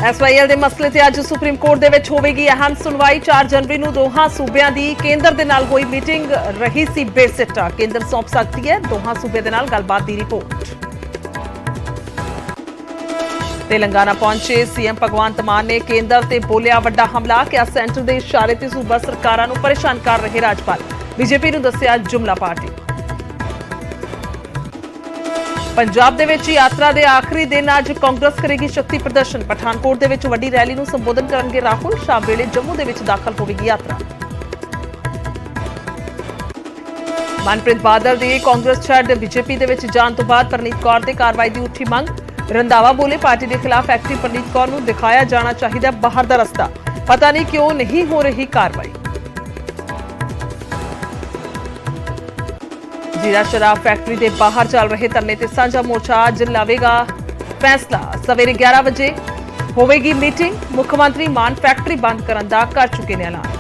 SYL ਦੇ ਮਸਲੇ ਤੇ ਅੱਜ ਸੁਪਰੀਮ ਕੋਰਟ ਦੇ ਵਿੱਚ ਹੋਵੇਗੀ ਅਹਿਮ ਸੁਣਵਾਈ। 4 ਜਨਵਰੀ ਨੂੰ ਦੋਹਾਂ ਸੂਬਿਆਂ ਦੀ ਕੇਂਦਰ ਦੇ ਨਾਲ ਹੋਈ ਮੀਟਿੰਗ ਰਹੀ ਸੀ ਬੇਸਿੱਟਾ। ਕੇਂਦਰ ਸੌਂਪ ਸਕਦੀ ਹੈ ਦੋਹਾਂ ਸੂਬੇ ਦੇ ਨਾਲ ਗੱਲਬਾਤ ਦੀ ਰਿਪੋਰਟ। तेलंगाना पहुंचे सीएम भगवंत मान ने केंद्र ते बोलिया वड्डा हमला। क्या सेंटर के इशारे ते सूबा सरकारां नूं परेशान कर रहे राज्यपाल। बीजेपी नूं दस्सिया जुमला पार्टी। पंजाब दे विच यात्रा दे आखिरी दिन अज कांग्रेस करेगी शक्ति प्रदर्शन। पठानकोट दे विच वड्डी रैली नूं संबोधन करनगे राहुल। शाम वेले जम्मू दे विच दाखल होवेगी यात्रा। मनप्रीत बादल दी कांग्रेस छड्ड बीजेपी दे विच जाण तों बाद परनीत कौर ते कार्रवाई दी उठी मंग। रंधावा बोले पार्टी के खिलाफ एक्टिव परनीत कौर नूं दिखाया जाना चाहिए बाहर का रस्ता। पता नहीं क्यों नहीं हो रही कार्रवाई। जीरा शराब फैक्ट्री के बाहर चल रहे धरने ते सांझा मोर्चा अज लवेगा फैसला। सवेरे 11 बजे होवेगी मीटिंग। मुख्यमंत्री मान फैक्ट्री बंद करने का कर चुके ने ऐलान।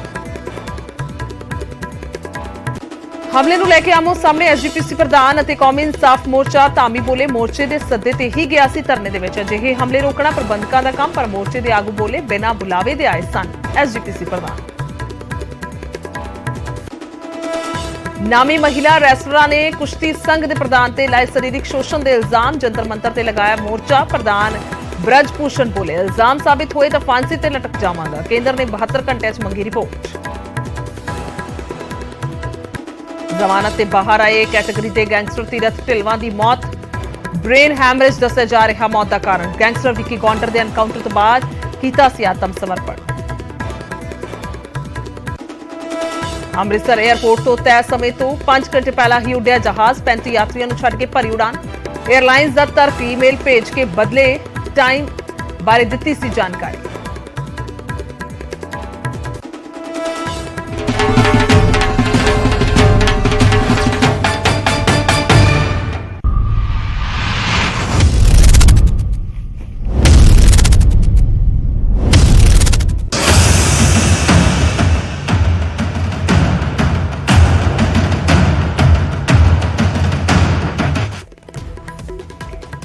हमले ਨੂੰ ਲੈ ਕੇ ਆਮੋ ਸਾਹਮਣੇ ਐਸਜੀਪੀਸੀ ਪ੍ਰਧਾਨ ਅਤੇ ਕੌਮੀ ਇਨਸਾਫ ਮੋਰਚਾ। ਧਾਮੀ ਬੋਲੇ ਮੋਰਚੇ ਦੇ ਸੱਦੇ ਤੇ ਹੀ ਗਿਆ ਸੀ ਧਰਨੇ ਦੇ ਵਿੱਚ। ਅਜਿਹੇ ਹਮਲੇ ਰੋਕਣਾ ਪ੍ਰਬੰਧਕਾਂ ਦਾ ਕੰਮ, ਪਰ ਮੋਰਚੇ ਦੇ ਆਗੂ ਬੋਲੇ ਬਿਨਾਂ ਬੁਲਾਵੇ ਦੇ ਆਏ ਸਨ। ਐਸਜੀਪੀਸੀ ਪ੍ਰਧਾਨ ਨਾਮੀ ਮਹਿਲਾ ਰੈਸਲਰਾਂ ਨੇ ਕੁਸ਼ਤੀ ਸੰਘ ਦੇ ਪ੍ਰਧਾਨ ਤੇ ਲਾਏ ਸਰੀਰਕ ਸ਼ੋਸ਼ਣ ਦੇ ਇਲਜ਼ਾਮ। ਜੰਤਰ ਮੰਤਰ ਤੇ ਲਗਾਇਆ ਮੋਰਚਾ। ਪ੍ਰਧਾਨ ਬ੍ਰਜ ਭੂਸ਼ਣ ਬੋਲੇ ਇਲਜ਼ਾਮ ਸਾਬਿਤ ਹੋਏ ਤਾਂ ਫਾਂਸੀ ਤੇ ਲਟਕ ਜਾਵਾਂਗਾ। ਕੇਂਦਰ ਨੇ 72 ਘੰਟਿਆਂ 'ਚ ਮੰਗੀ ਰਿਪੋਰਟ। जमानत से बाहर आए कैटेगरी के गैंगस्टर तीरथ ढिलवां की मौत। ब्रेन हैमरेज दस्या जा रहा मौत का कारण। गैंगस्टर विक्की गौंडर के एनकाउंटर तो बाद कीता सी आत्म समर्पण। अमृतसर एयरपोर्ट तो तय समय तो 5 घंटे पहला ही उड्या जहाज। 35 यात्रियों को छड्ड के भरी उड़ान। एयरलाइंस का तर्क ईमेल भेज के बदले टाइम बारे दित्ती सी जानकारी।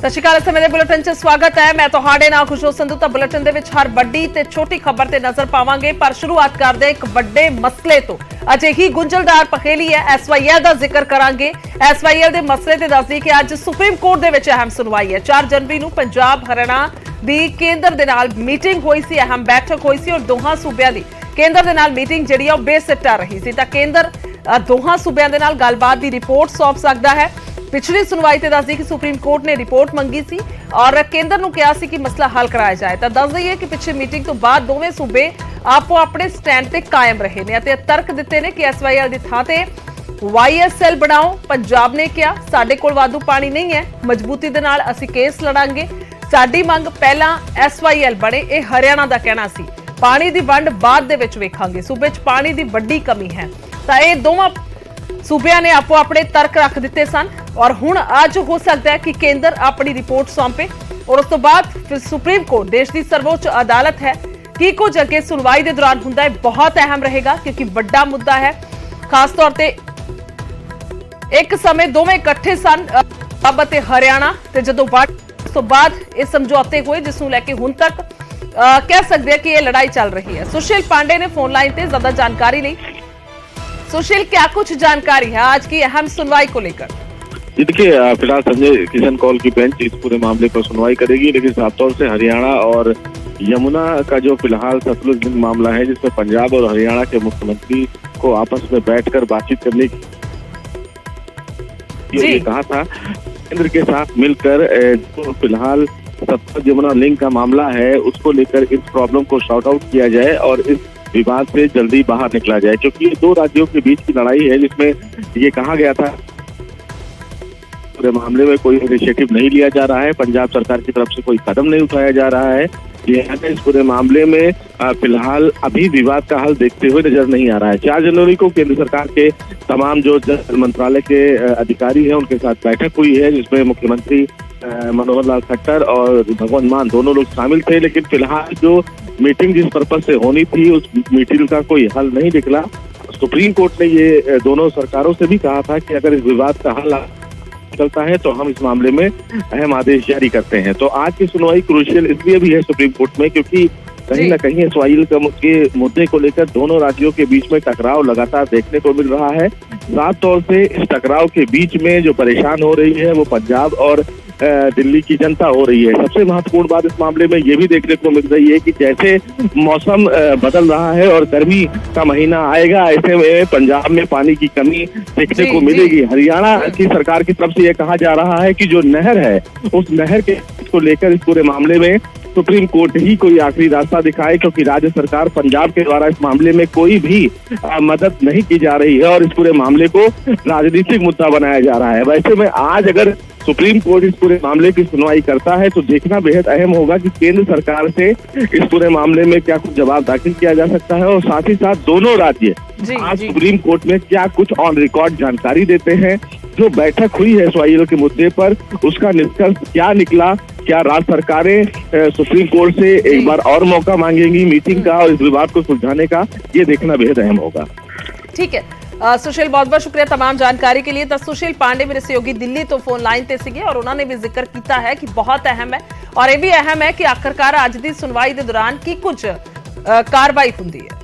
सत श्री अकाल। समय के बुलेटिन च स्वागत है। मैं तुहाडे नाल खुशबू संधू। तो बुलेटिन दे विच हर वड्डी ते छोटी खबर ते नजर पावांगे, पर शुरुआत करदे एक वड्डे मसले तो। अजिही गुंझलदार पखेली है एसवाईएल का जिक्र करांगे। एसवाईएल के मसले ते दसदी कि अज सुप्रीम कोर्ट दे विच अहम सुनवाई है। 4 जनवरी नूं पंजाब हरियाणा दी केंद्र दे नाल मीटिंग होई सी, अहम बैठक होई सी और दोहां सूबिਆਂ दी केंद्र दे नाल मीटिंग जिहड़ी आ बेसिट्टा रही सी। तां केंद्र दोहां सूबिਆਂ दे नाल गलबात दी रिपोर्ट सौंप सकदा है। पिछली सुनवाई ते दस दी कि सुप्रीम कोर्ट ने रिपोर्ट मंगी सी और केंद्र नूं कहा सी कि मसला हल कराया जाए। तो दस दईए कि पिछली मीटिंग तो बाद दोवें सूबे आपो अपने स्टैंड ते कायम रहे ने ते तर्क दिते ने कि एसवाईएल दी थां ते वाईएसएल बनाओ। पंजाब ने कहा साडे कोल वाधू पानी नहीं है, मजबूती दे नाल असीं केस लड़ांगे। साडी मंग पहला एसवाईएल बने, यह हरियाणा दा कहना सी। पानी दी वंड बाद दे विच वेखांगे। सूबे च पानी दी वड्डी कमी है। तां इह दोवां सूबिਆਂ ने आपो अपने तर्क रख दिते सन और हुण अज हो सकता है कि केंद्र अपनी रिपोर्ट सौंपे और उस तो बाद फिर सुप्रीम कोर्ट देश की सर्वोच्च अदालत है कि कुछ अगे सुनवाई के दौरान हुंदा है बहुत अहम रहेगा, क्योंकि बड़ा मुद्दा है। खास तौर पर एक समय दोवें इकट्ठे सन पंजाब ते हरियाणा ते जदों उस तो बाद ये समझौते हुए जिसनूं लैके हुण तक कह सकते हैं कि यह लड़ाई चल रही है। सुशील पांडे ने फोन लाइन से ज्यादा जानकारी ली। सुशील, क्या कुछ जानकारी है आज की अहम सुनवाई को लेकर? देखिए, फिलहाल संजय किशन कौल की बेंच इस पूरे मामले पर सुनवाई करेगी, लेकिन साफ तौर से हरियाणा और यमुना का जो फिलहाल सतलुज लिंक मामला है, जिसमें पंजाब और हरियाणा के मुख्यमंत्री को आपस में बैठकर बातचीत करने की कहा था। केंद्र के साथ मिलकर जो फिलहाल सतलुज यमुना लिंक का मामला है उसको लेकर इस प्रॉब्लम को सॉर्ट आउट किया जाए और इस विवाद से जल्दी बाहर निकला जाए, क्योंकि ये 2 राज्यों के बीच की लड़ाई है जिसमें ये कहा गया था पूरे मामले में कोई इनिशिएटिव नहीं लिया जा रहा है। पंजाब सरकार की तरफ से कोई कदम नहीं उठाया जा रहा है। इस पूरे मामले में फिलहाल अभी विवाद का हल देखते हुए नजर नहीं आ रहा है। 4 जनवरी को केंद्र सरकार के तमाम जो जल मंत्रालय के अधिकारी हैं उनके साथ बैठक हुई है, जिसमें मुख्यमंत्री मनोहर लाल खट्टर और भगवंत मान दोनों लोग शामिल थे। लेकिन फिलहाल जो मीटिंग जिस पर्पज से होनी थी उस मीटिंग का कोई हल नहीं निकला। सुप्रीम कोर्ट ने ये दोनों सरकारों से भी कहा था कि अगर इस विवाद का हल निकलता है तो हम इस मामले में अहम आदेश जारी करते हैं। तो आज की सुनवाई क्रूशियल इसलिए भी है सुप्रीम कोर्ट में क्योंकि कहीं ना कहीं एसवाईएल के मुद्दे को लेकर दोनों राज्यों के बीच में टकराव लगातार देखने को मिल रहा है। साफ तौर से इस टकराव के बीच में जो परेशान हो रही है वो पंजाब और दिल्ली की जनता हो रही है। सबसे महत्वपूर्ण बात इस मामले में ये भी देखने को मिल रही है कि जैसे मौसम बदल रहा है और गर्मी का महीना आएगा, ऐसे में पंजाब में पानी की कमी देखने को मिलेगी। हरियाणा की सरकार की तरफ से ये कहा जा रहा है कि जो नहर है उस नहर के को लेकर इस पूरे मामले में सुप्रीम कोर्ट ही कोई आखिरी रास्ता दिखाए, क्योंकि राज्य सरकार पंजाब के द्वारा इस मामले में कोई भी मदद नहीं की जा रही है और इस पूरे मामले को राजनीतिक मुद्दा बनाया जा रहा है। वैसे में आज अगर सुप्रीम कोर्ट इस पूरे मामले की सुनवाई करता है तो देखना बेहद अहम होगा कि केंद्र सरकार से इस पूरे मामले में क्या कुछ जवाब दाखिल किया जा सकता है और साथ ही साथ दोनों राज्य आज सुप्रीम कोर्ट में क्या कुछ ऑन रिकॉर्ड जानकारी देते हैं। जो बैठक हुई है एसवाईएल के मुद्दे पर उसका निष्कर्ष क्या निकला, क्या राज्य सरकारें सुप्रीम कोर्ट से एक बार और मौका मांगेंगी मीटिंग का और इस विवाद को सुलझाने का, ये देखना बेहद अहम होगा। ठीक है सुशील, बहुत बहुत शुक्रिया तमाम जानकारी के लिए। तो सुशील पांडे मेरे सहयोगी दिल्ली तो फोन लाइन ते सीगे और उन्होंने भी जिक्र किया है कि बहुत अहम है और यह भी अहम है कि आखिरकार अज की सुनवाई के दौरान की कुछ कार्रवाई होंदी है।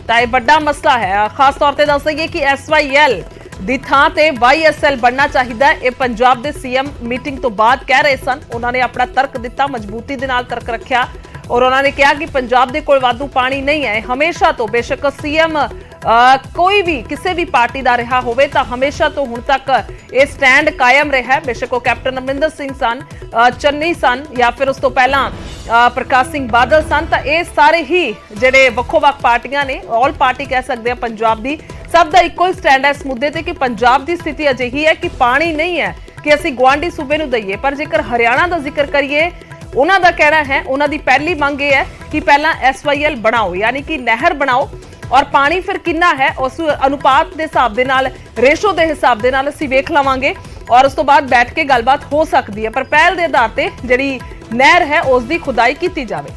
तो यह बड़ा मसला है, खास तौर पर दस दईए कि एसवाईएल ਦੀ ਥਾਂ ਤੇ YSL बनना चाहिए। ये पंजाब के सीएम मीटिंग तो बाद कह रहे सन, उन्होंने अपना तर्क दिता, मजबूती के नाल तर्क रखा और उन्होंने कहा कि पंजाब के कोल वाधू पानी नहीं है। हमेशा तो बेशक सीएम कोई भी किसी भी पार्टी का रहा होवे तो हमेशा तो हुण तक ये स्टैंड कायम रहा है, बेशक वो कैप्टन अमरिंदर सिंह सन, चन्नी सन या फिर उस तो पहला प्रकाश सिंह बादल सन। तो ये सारे ही जिहड़े वक्खो-वक्ख पार्टियां ने, ऑल पार्टी कह सकते हैं पंजाब की, सब का इको ही स्टैंड है इस मुद्दे ते कि पंजाब की स्थिति अजिही है कि पानी नहीं है कि असीं गुआंढी सूबे नूं दईए। पर जेकर हरियाणा का जिक्र करिए, उन्हां दा कहना है, उन्हां दी पहली मंग ये है कि पहला एसवाईएल बनाओ, यानी कि नहर बनाओ और पानी फिर कितना है उस अनुपात के हिसाब दे नाल, रेशो के हिसाब दे नाल असीं वेख लवांगे और उस तो बाद बैठ के गलबात हो सकती है। पर पहल के आधार पर जिहड़ी नहर है उसकी खुदाई की जाए।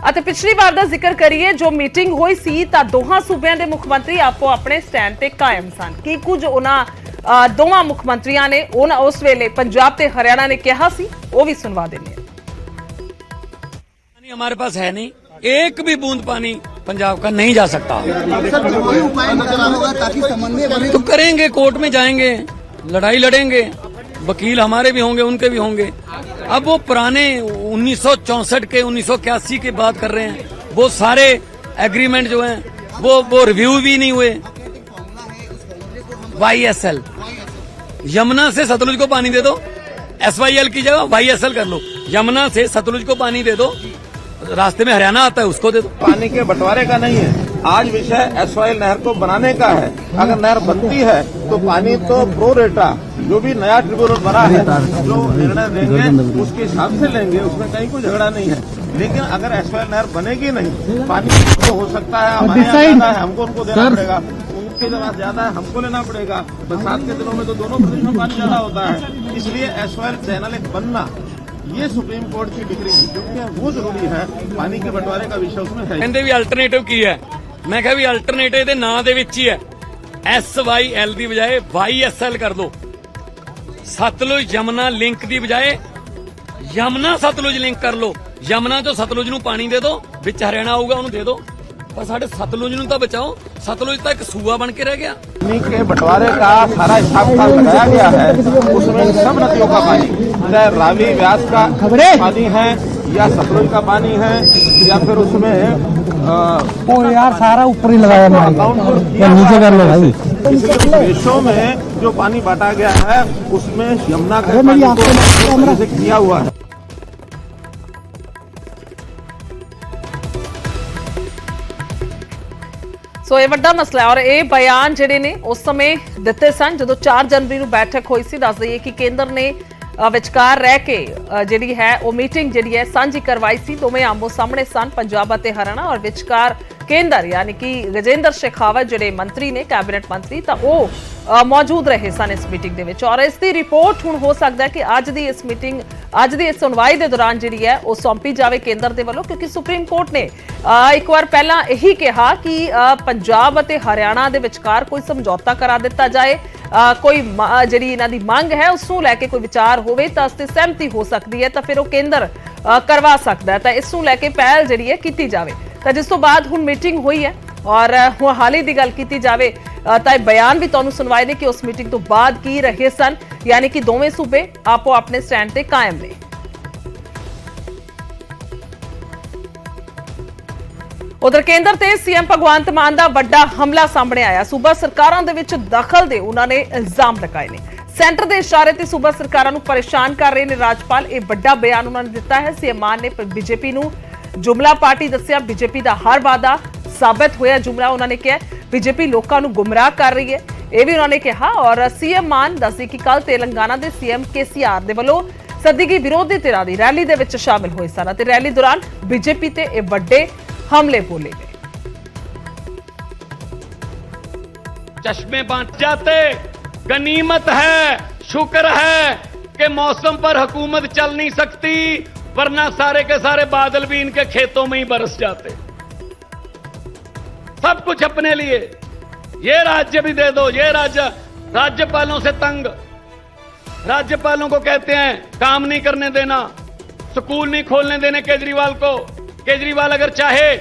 ਅਤੇ पिछली बार का जिक्र करिए जो मीटिंग हुई सी ਤਾਂ ਦੋਹਾਂ सूबਿਆਂ ਦੇ ਮੁੱਖ ਮੰਤਰੀ ਆਪੋ ਆਪਣੇ ਸਟੈਂਡ ਤੇ ਕਾਇਮ ਸਨ। ਕੀ ਕੁਝ ਉਹਨਾਂ ਦੋਵਾਂ ਮੁੱਖ ਮੰਤਰੀਆਂ ਨੇ ਉਸ ਵੇਲੇ पंजाब ਤੇ हरियाणा ने कहा सी, वो भी सुनवा देने। पानी हमारे पास है नहीं, एक भी बूंद पानी पंजाब का नहीं जा सकता। तो करेंगे, कोर्ट में जाएंगे, लड़ाई लड़ेंगे, वकील हमारे भी होंगे, उनके भी होंगे। अब वो पुराने 1964 के 1981 की बात कर रहे हैं, वो सारे एग्रीमेंट जो हैं वो रिव्यू भी नहीं हुए। YSL, यमुना से सतलुज को पानी दे दो, SYL की जगह YSL कर लो, यमुना से सतलुज को पानी दे दो, रास्ते में हरियाणा आता है उसको दे दो। पानी के बंटवारे का नहीं है, आज विषय एसवाईएल नहर को बनाने का है। अगर नहर बनती है तो पानी तो प्रो रेटा जो भी नया ट्रिब्यूनल बना है जो निर्णय देंगे उसके हिसाब से लेंगे, उसमें कहीं कोई झगड़ा नहीं है। लेकिन अगर एसवाईएल नहर बनेगी नहीं, पानी तो हो सकता है हमारे यहाँ ज्यादा है, हमको उनको देना पड़ेगा, उनके जगह ज्यादा है हमको लेना पड़ेगा। बरसात के दिनों में तो दोनों प्रदेश में पानी ज्यादा होता है, इसलिए एसवाईएल चैनल एक बनना ये सुप्रीम कोर्ट की डिग्री है, क्योंकि वो जरूरी है। पानी के बंटवारे का विषय उसमें है। कहते भी अल्टरनेटिव की है, मैं कहा भी अल्टरनेटिव के नाम दे विच ही है, SYL की बजाय YSL कर दो। सतलुज यमुना लिंक की बजाय यमुना सतलुज लिंक कर लो, यमुना जो सतलुज नूं पानी दे दो, विच हरियाणा आऊगा उन्होंने दे दो, पर साडे सतलुज नूं तां बचाओ। सतलुज तो एक सूआ बन के रह गया। पानी के बंटवारे का सारा हिसाब लगाया गया है, उसमें सब नदियों का पानी, चाहे रावी व्यास का पानी है या सतलुज का पानी है या फिर उसमें यार सारा ऊपर ही लगाया नीचे कर लो भाई। इसलिए देशों में जो पानी बांटा गया है उसमें यमुना का पानी को किया हुआ है। सो ये बड़ा मसला है और ये बयान जिहड़े ने उस समय दिते सन जो 4 जनवरी को बैठक हुई सी। दस दईए कि केंद्र ने विचकार रह के जिहड़ी है वो मीटिंग जिहड़ी है सांझी करवाई सी। दोवें आमो सामने सन, पंजाब और हरियाणा, और विचकार ਕੇਂਦਰ ਯਾਨੀ ਕਿ ਗਜੇਂਦਰ शेखावत ਜਿਹੜੇ ਮੰਤਰੀ ਨੇ ਕੈਬਨਿਟ ਮੰਤਰੀ ਤਾਂ ਉਹ ਮੌਜੂਦ ਰਹੇ ਸਨ ਇਸ ਮੀਟਿੰਗ ਦੇ ਵਿੱਚ ਔਰ ਇਸ ਦੀ ਰਿਪੋਰਟ ਹੁਣ ਹੋ ਸਕਦਾ ਹੈ ਕਿ ਅੱਜ ਦੀ ਇਸ ਸੁਣਵਾਈ ਦੇ ਦੌਰਾਨ ਜਿਹੜੀ ਹੈ ਉਹ ਸੌਂਪੀ ਜਾਵੇ ਕੇਂਦਰ ਦੇ ਵੱਲੋਂ ਕਿਉਂਕਿ ਸੁਪਰੀਮ ਕੋਰਟ ਨੇ ਇੱਕ ਵਾਰ ਪਹਿਲਾਂ ਇਹੀ ਕਿਹਾ ਕਿ ਪੰਜਾਬ ਅਤੇ ਹਰਿਆਣਾ ਦੇ ਵਿਚਕਾਰ ਕੋਈ ਸਮਝੌਤਾ ਕਰਾ ਦਿੱਤਾ ਜਾਏ ਕੋਈ ਜਿਹੜੀ ਇਹਨਾਂ ਦੀ ਮੰਗ ਹੈ ਉਸ ਨੂੰ ਲੈ ਕੇ ਕੋਈ ਵਿਚਾਰ ਹੋਵੇ ਤਾਂ ਉਸ ਤੇ ਸਹਿਮਤੀ ਹੋ ਸਕਦੀ ਹੈ ਤਾਂ ਫਿਰ ਉਹ ਕੇਂਦਰ ਕਰਵਾ ਸਕਦਾ ਹੈ ਤਾਂ ਇਸ ਨੂੰ ਲੈ ਕੇ ਪਹਿਲ ਜਿਹੜੀ ਹੈ ਕੀਤੀ ਜਾਵੇ ਤਾਂ ਜਿਸ ਤੋਂ ਬਾਅਦ ਹੁਣ ਮੀਟਿੰਗ ਹੋਈ ਹੈ ਔਰ ਹੁਣ ਹਾਲ ਹੀ ਦੀ ਗੱਲ ਕੀਤੀ ਜਾਵੇ ਤਾਂ ਇਹ ਬਿਆਨ ਵੀ ਤੁਹਾਨੂੰ ਸੁਣਵਾਏ ਨੇ ਕਿ ਉਸ ਮੀਟਿੰਗ ਤੋਂ ਬਾਅਦ ਕੀ ਰਹੇ ਸਨ ਯਾਨੀ ਕਿ ਦੋਵੇਂ ਸੂਬੇ ਆਪੋ ਆਪਣੇ ਸਟੈਂਡ ਤੇ ਕਾਇਮ ਨੇ ਉਧਰ ਕੇਂਦਰ ਤੇ ਸੀਐਮ ਭਗਵੰਤ ਮਾਨ ਦਾ ਵੱਡਾ ਹਮਲਾ ਸਾਹਮਣੇ ਆਇਆ ਸੂਬਾ ਸਰਕਾਰਾਂ ਦੇ ਵਿੱਚ ਦਖਲ ਦੇ ਉਹਨਾਂ ਨੇ ਇਲਜ਼ਾਮ ਲਗਾਏ ਨੇ ਸੈਂਟਰ ਦੇ ਇਸ਼ਾਰੇ ਤੇ ਸੂਬਾ ਸਰਕਾਰਾਂ ਨੂੰ ਪਰੇਸ਼ਾਨ ਕਰ ਰਹੇ ਨੇ ਰਾਜਪਾਲ ਇਹ ਵੱਡਾ ਬਿਆਨ ਉਹਨਾਂ ਨੇ ਦਿੱਤਾ ਹੈ ਸੀਐਮ ਮਾਨ ਨੇ ਬੀਜੇਪੀ ਨੂੰ ਜੁਮਲਾ ਪਾਰਟੀ ਦੱਸਿਆ ਬੀਜੇਪੀ ਦਾ ਹਰ ਵਾਅਦਾ ਸਾਬਤ ਹੋਇਆ ਜੁਮਲਾ ਉਹਨਾਂ ਨੇ ਕਿਹਾ ਬੀਜੇਪੀ ਲੋਕਾਂ ਨੂੰ ਗੁੰਮਰਾਹ ਕਰ ਰਹੀ ਹੈ ਇਹ ਵੀ ਉਹਨਾਂ ਨੇ ਕਿਹਾ ਔਰ ਸੀਐਮ ਮਾਨ ਦੱਸੇ ਕਿ ਕੱਲ ਤੇਲੰਗਾਨਾ ਦੇ ਸੀਐਮ ਕੇਸੀਆਰ ਦੇ ਵੱਲੋਂ ਸੱਦੀ ਗਈ ਵਿਰੋਧੀ ਧਿਰਾਂ ਦੀ ਰੈਲੀ ਦੇ ਵਿੱਚ ਸ਼ਾਮਿਲ ਹੋਏ ਸਨ ਅਤੇ ਰੈਲੀ ਦੌਰਾਨ ਬੀਜੇਪੀ ਤੇ ਇਹ ਵੱਡੇ हमले बोले गए चश्मे बांट जाते गनीमत है शुक्र है कि मौसम पर हुकूमत चल नहीं सकती वरना सारे के सारे बादल भी इनके खेतों में ही बरस जाते सब कुछ अपने लिए ये राज्य भी दे दो ये राज्यपालों से तंग राज्यपालों को कहते हैं काम नहीं करने देना स्कूल नहीं खोलने देने केजरीवाल को केजरीवाल अगर चाहे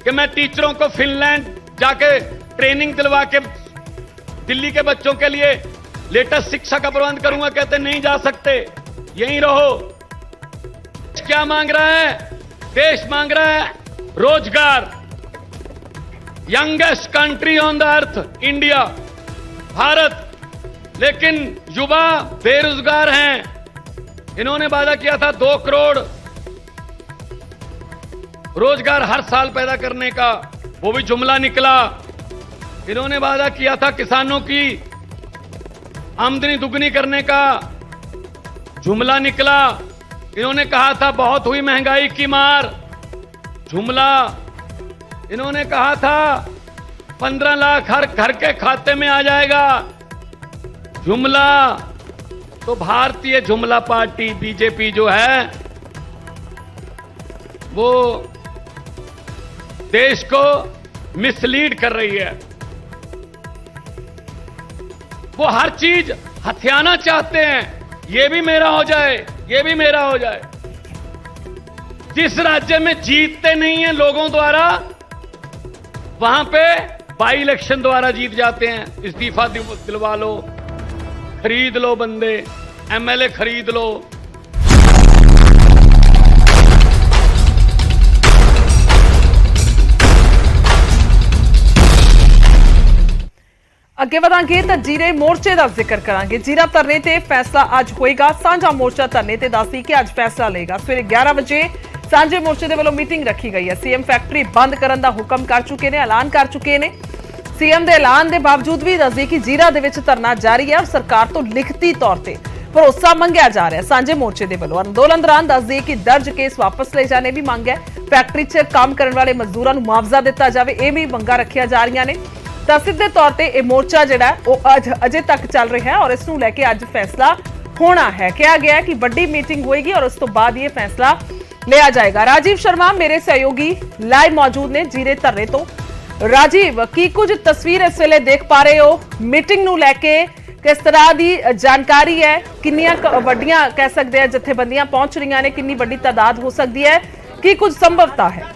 कि मैं टीचरों को फिनलैंड जाके ट्रेनिंग दिलवा के दिल्ली के बच्चों के लिए लेटेस्ट शिक्षा का प्रबंध करूंगा कहते नहीं जा सकते यहीं रहो क्या मांग रहा है देश मांग रहा है रोजगार youngest country on the earth India Bharat लेकिन युवा बेरोजगार हैं इन्होंने वादा किया था 2 करोड़ रोजगार हर साल पैदा करने का वो भी जुमला निकला इन्होंने वादा किया था किसानों की आमदनी दुगनी करने का जुमला निकला इन्होंने कहा था बहुत हुई महंगाई की मार जुमला इन्होंने कहा था 15 लाख हर घर के खाते में आ जाएगा जुमला तो भारतीय जुमला पार्टी बीजेपी जो है वो देश को मिसलीड कर रही है वो हर चीज हथियाना चाहते हैं ये भी मेरा हो जाए ये भी मेरा हो जाए जिस राज्य में जीतते नहीं हैं लोगों द्वारा वहां पे बाई इलेक्शन द्वारा जीत जाते हैं इस्तीफा दिलवा लो खरीद लो बंदे एमएलए खरीद लो ਅੱਗੇ ਵਧਾਂਗੇ ਤਾਂ ਜੀਰੇ ਮੋਰਚੇ ਦਾ ਜ਼ਿਕਰ ਕਰਾਂਗੇ ਜੀਰਾ ਧਰਨੇ ਤੇ ਫੈਸਲਾ ਅੱਜ ਹੋਏਗਾ ਸਾਂਝਾ ਮੋਰਚਾ ਧਰਨੇ ਤੇ ਦੱਸੀ ਕਿ ਅੱਜ ਫੈਸਲਾ ਲਏਗਾ ਸਵੇਰੇ 11 ਵਜੇ ਸਾਂਝੇ ਮੋਰਚੇ ਦੇ ਵੱਲੋਂ ਮੀਟਿੰਗ ਰੱਖੀ ਗਈ ਹੈ ਸੀਐਮ ਫੈਕਟਰੀ ਬੰਦ ਕਰਨ ਦਾ ਹੁਕਮ ਕਰ ਚੁੱਕੇ ਨੇ ਐਲਾਨ ਕਰ ਚੁੱਕੇ ਨੇ ਸੀਐਮ ਦੇ ਐਲਾਨ ਦੇ ਬਾਵਜੂਦ ਵੀ ਦੱਸੀ ਕਿ ਜੀਰਾ ਦੇ ਵਿੱਚ ਧਰਨਾ ਜਾਰੀ ਹੈ ਔਰ ਸਰਕਾਰ ਤੋਂ ਲਿਖਤੀ ਤੌਰ ਤੇ ਭਰੋਸਾ ਮੰਗਿਆ ਜਾ ਰਿਹਾ ਸਾਂਝੇ ਮੋਰਚੇ ਦੇ ਵੱਲੋਂ ਅੰਦੋਲਨ ਦੌਰਾਨ ਦੱਸਦੀ ਕਿ ਦਰਜ ਕੇਸ ਵਾਪਸ ਲੈ ਜਾਣੇ ਵੀ ਮੰਗ ਹੈ ਫੈਕਟਰੀ 'ਚ ਕੰਮ ਕਰਨ ਵਾਲੇ ਮਜ਼ਦੂਰਾਂ ਨੂੰ ਮੁਆਵਜ਼ਾ ਦਿੱਤਾ ਜਾਵੇ ਇਹ ਵੀ ਮੰਗਾਂ ਰੱਖੀਆਂ ਜਾ ਰਹੀਆਂ ਨੇ ਤਾਂ ਸਿੱਧੇ ਤੌਰ ਤੇ ਇਹ ਮੋਰਚਾ ਜਿਹੜਾ ਉਹ ਅਜੇ ਤੱਕ ਚੱਲ ਰਿਹਾ ਹੈ ਔਰ ਇਸ ਨੂੰ ਲੈ ਕੇ ਅੱਜ ਫੈਸਲਾ ਹੋਣਾ ਹੈ ਕਿਹਾ ਗਿਆ ਕਿ ਵੱਡੀ ਮੀਟਿੰਗ ਹੋਏਗੀ ਔਰ ਉਸ ਤੋਂ ਬਾਅਦ ਇਹ ਫੈਸਲਾ ਲਿਆ ਜਾਏਗਾ ਰਾਜੀਵ ਸ਼ਰਮਾ ਮੇਰੇ ਸਹਿਯੋਗੀ ਲਾਈਵ ਮੌਜੂਦ ਨੇ ਜੀਰੇ ਧਰਨੇ ਤੋਂ ਰਾਜੀਵ ਕੀ ਕੁਝ ਤਸਵੀਰ ਇਸ ਵੇਲੇ ਦੇਖ ਪਾ ਰਹੇ ਹੋ ਮੀਟਿੰਗ ਨੂੰ ਲੈ ਕੇ ਕਿਸ ਤਰ੍ਹਾਂ ਦੀ ਜਾਣਕਾਰੀ ਹੈ ਕਿੰਨੀਆਂ ਵੱਡੀਆਂ ਕਹਿ ਸਕਦੇ ਆ ਜਥੇਬੰਦੀਆਂ ਪਹੁੰਚ ਰਹੀਆਂ ਨੇ ਕਿੰਨੀ ਵੱਡੀ ਤਾਦਾਦ ਹੋ ਸਕਦੀ ਹੈ ਕੀ ਕੁਝ ਸੰਭਵਤਾ ਹੈ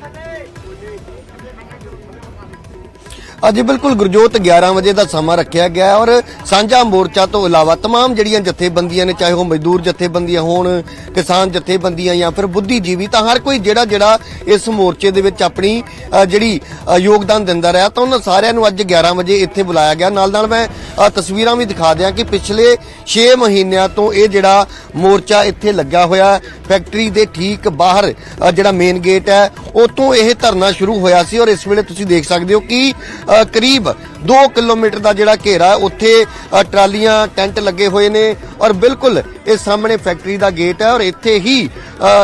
ਅੱਜ ਬਿਲਕੁਲ ਗੁਰਜੋਤ 11 ਵਜੇ ਦਾ ਸਮਾਂ ਰੱਖਿਆ ਗਿਆ ਹੈ ਔਰ ਸਾਂਝਾ ਮੋਰਚਾ ਤੋਂ ਇਲਾਵਾ तमाम ਜਿਹੜੀਆਂ ਜਥੇਬੰਦੀਆਂ ਨੇ ਚਾਹੇ ਉਹ ਮਜ਼ਦੂਰ ਜਥੇਬੰਦੀਆਂ ਹੋਣ ਕਿਸਾਨ ਜਥੇਬੰਦੀਆਂ ਜਾਂ ਫਿਰ ਬੁੱਧੀਜੀਵੀ ਤਾਂ ਹਰ ਕੋਈ ਜਿਹੜਾ ਇਸ ਮੋਰਚੇ ਦੇ ਵਿੱਚ ਆਪਣੀ ਜਿਹੜੀ ਯੋਗਦਾਨ ਦਿੰਦਾ ਰਿਹਾ ਤਾਂ ਉਹਨਾਂ ਸਾਰਿਆਂ ਨੂੰ ਅੱਜ 11 ਵਜੇ ਇੱਥੇ ਬੁਲਾਇਆ ਗਿਆ ਨਾਲ ਮੈਂ ਤਸਵੀਰਾਂ ਵੀ ਦਿਖਾ ਦਿਆਂ ਕਿ ਪਿਛਲੇ 6 ਮਹੀਨਿਆਂ ਤੋਂ ਇਹ ਜਿਹੜਾ ਮੋਰਚਾ ਇੱਥੇ ਲੱਗਾ ਹੋਇਆ ਫੈਕਟਰੀ ਦੇ ਠੀਕ ਬਾਹਰ ਜਿਹੜਾ ਮੇਨ ਗੇਟ ਹੈ ਉਤੋਂ ਇਹ ਧਰਨਾ ਸ਼ੁਰੂ ਹੋਇਆ ਸੀ ਔਰ ਇਸ ਵੇਲੇ ਤੁਸੀਂ ਦੇਖ ਸਕਦੇ ਹੋ ਕਿ ਕਰੀਬ 2 ਕਿਲੋਮੀਟਰ ਦਾ ਜਿਹੜਾ ਘੇਰਾ ਹੈ, ਉੱਥੇ ਟਰਾਲੀਆਂ ਟੈਂਟ ਲੱਗੇ ਹੋਏ ਨੇ ਔਰ ਬਿਲਕੁਲ ਇਹ ਸਾਹਮਣੇ ਫੈਕਟਰੀ ਦਾ ਗੇਟ ਹੈ ਔਰ ਇੱਥੇ ਹੀ